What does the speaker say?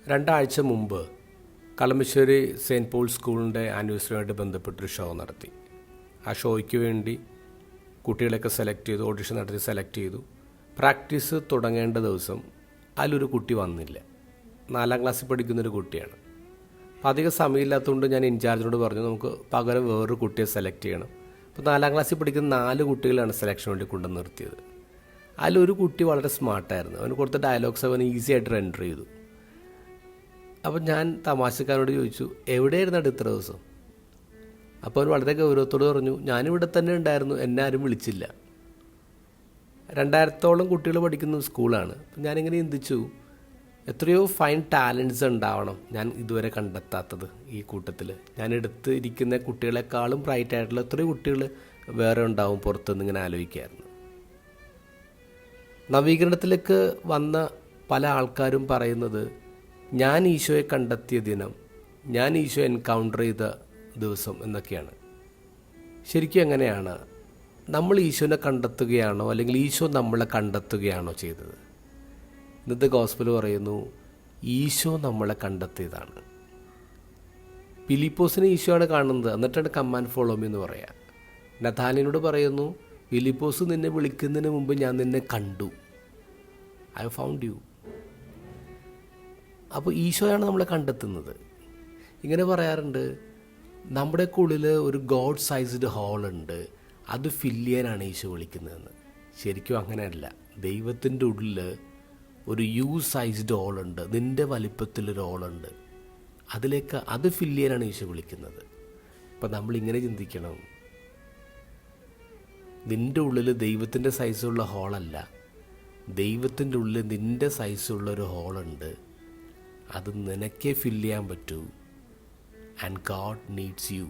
രണ്ടാഴ്ച മുമ്പ് Kalamassery saint Paul സ്കൂളിൻ്റെ ആനിവേഴ്സറിയുമായിട്ട് ബന്ധപ്പെട്ടൊരു ഷോ നടത്തി. ആ ഷോയ്ക്ക് വേണ്ടി കുട്ടികളെയൊക്കെ സെലക്ട് ചെയ്തു, ഓഡിഷൻ നടത്തി സെലക്ട് ചെയ്തു. പ്രാക്ടീസ് തുടങ്ങേണ്ട ദിവസം അതിലൊരു കുട്ടി വന്നില്ല. 4ാം ക്ലാസ്സിൽ പഠിക്കുന്നൊരു കുട്ടിയാണ്. അപ്പോൾ അധികം സമയമില്ലാത്തതുകൊണ്ട് ഞാൻ ഇൻചാർജിനോട് പറഞ്ഞു, നമുക്ക് പകരം വേറൊരു കുട്ടിയെ സെലക്ട് ചെയ്യണം. അപ്പോൾ 4ാം ക്ലാസ്സിൽ പഠിക്കുന്ന 4 കുട്ടികളാണ് സെലക്ഷൻ വേണ്ടി കൊണ്ടു നിർത്തിയത്. അതിലൊരു കുട്ടി വളരെ സ്മാർട്ടായിരുന്നു. അവന് കൊടുത്ത ഡയലോഗ്സ് അവൻ ഈസി ആയിട്ട് റെൻഡർ ചെയ്തു. അപ്പം ഞാൻ തമാശക്കാരോട് ചോദിച്ചു, എവിടെയായിരുന്നു ഇത്ര ദിവസം? അപ്പോൾ അവൻ വളരെ ഗൗരവത്തോട് പറഞ്ഞു, ഞാനിവിടെ തന്നെ ഉണ്ടായിരുന്നു, എന്നെ ആരും വിളിച്ചില്ല. 2000-ഓളം കുട്ടികൾ പഠിക്കുന്ന സ്കൂളാണ്. അപ്പം ഞാനിങ്ങനെ ചിന്തിച്ചു, എത്രയോ ഫൈൻ ടാലൻറ്റ്സ് ഉണ്ടാവണം ഞാൻ ഇതുവരെ കണ്ടെത്താത്തത്. ഈ കൂട്ടത്തിൽ ഞാൻ എടുത്ത് ഇരിക്കുന്ന കുട്ടികളെക്കാളും ബ്രൈറ്റായിട്ടുള്ള എത്രയോ കുട്ടികൾ വേറെ ഉണ്ടാവും പുറത്തുനിന്ന് ഇങ്ങനെ ആലോചിക്കായിരുന്നു. നവീകരണത്തിലേക്ക് വന്ന പല ആൾക്കാരും പറയുന്നത്, ഞാൻ ഈശോയെ കണ്ടെത്തിയ ദിനം, ഞാൻ ഈശോ എൻകൗണ്ടർ ചെയ്ത ദിവസം എന്നൊക്കെയാണ്. ശരിക്കും എങ്ങനെയാണ്? നമ്മൾ ഈശോനെ കണ്ടെത്തുകയാണോ അല്ലെങ്കിൽ ഈശോ നമ്മളെ കണ്ടെത്തുകയാണോ ചെയ്തത്? ഇന്നത്തെ ഗോസ്പൽ പറയുന്നു, ഈശോ നമ്മളെ കണ്ടെത്തിയതാണ്. ഫിലിപ്പോസിനെ ഈശോയാണ് കാണുന്നത്, എന്നിട്ടാണ് കം ആൻഡ് ഫോളോ മീ എന്ന് പറയുക. നഥാനിയനോട് പറയുന്നു, ഫിലിപ്പോസ് നിന്നെ വിളിക്കുന്നതിന് മുമ്പ് ഞാൻ നിന്നെ കണ്ടു, ഐ ഹവ് ഫൗണ്ട് യു. അപ്പോൾ ഈശോയാണ് നമ്മളെ കണ്ടെത്തുന്നത്. ഇങ്ങനെ പറയാറുണ്ട്, നമ്മുടെ ഉള്ളിൽ ഒരു ഗോഡ് സൈസ്ഡ് ഹോളുണ്ട്, അത് ഫില്ല് ചെയ്യാനാണ് ഈശോ വിളിക്കുന്നതെന്ന്. ശരിക്കും അങ്ങനെയല്ല. ദൈവത്തിൻ്റെ ഉള്ളിൽ ഒരു യു സൈസ്ഡ് ഹോളുണ്ട്, നിൻ്റെ വലിപ്പത്തിലൊരു ഹോളുണ്ട്, അതിലേക്ക് അത് ഫില്ല് ചെയ്യാനാണ് ഈശോ വിളിക്കുന്നത്. അപ്പം നമ്മളിങ്ങനെ ചിന്തിക്കണം, നിൻ്റെ ഉള്ളിൽ ദൈവത്തിൻ്റെ സൈസുള്ള ഹോളല്ല, ദൈവത്തിൻ്റെ ഉള്ളിൽ നിൻ്റെ സൈസുള്ളൊരു ഹോളുണ്ട്, അത് നിനക്കേ ഫില്ല് ചെയ്യാൻ പറ്റൂ. And God needs you.